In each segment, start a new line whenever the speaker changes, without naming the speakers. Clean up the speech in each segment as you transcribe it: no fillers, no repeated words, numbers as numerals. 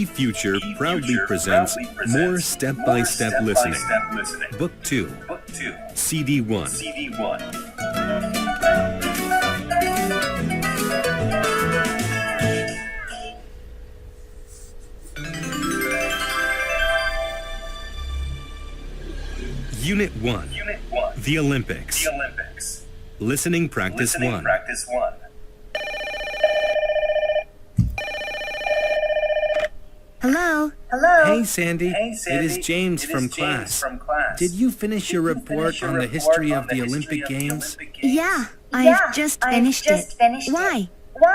eFuture proudly presents more step-by-step listening. Book 2, CD 1. Unit 1, The Olympics. Listening Practice 1.
Hello?
Hey, Sandy. It is James from class. Did you finish your report on the history of the Olympic Games?
Yeah, I've just finished it. Why?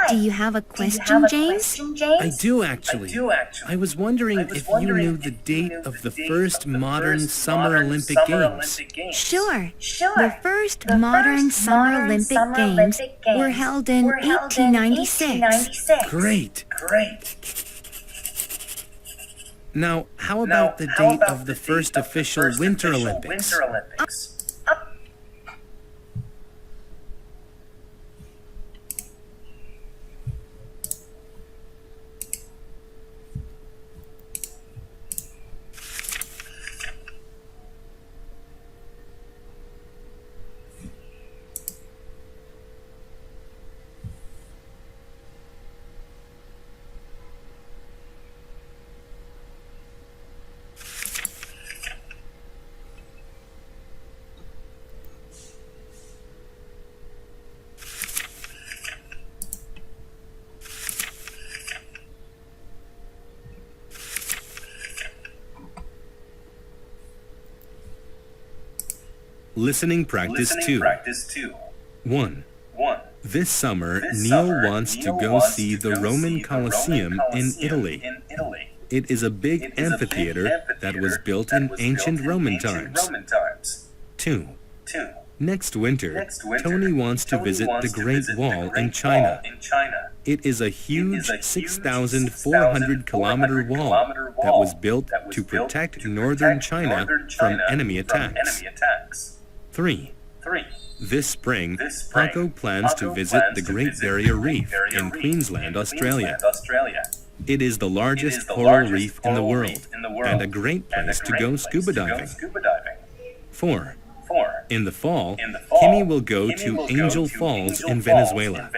Do you have a question, James?
I do, actually. I was wondering if you knew the date of the first modern Summer Olympic Games.
Sure. The first modern Summer Olympic Games were held in 1896.
Great. Now, how about the date of the first official Winter Olympics? Listening Practice 2. 1. This summer, Neil wants to go see the Roman Colosseum in Italy. It is a big amphitheater that was built in ancient Roman times. 2. Next winter, Tony wants to visit the Great Wall in China. It is a huge 6,400-kilometer wall that was built to protect northern China from enemy attacks. 3. This spring, Paco plans to visit the Great Barrier Reef in Queensland, Australia. It is the largest coral reef in the world and a great place to go scuba diving. 4. In the fall, Kimmy will go to Angel Falls in Venezuela.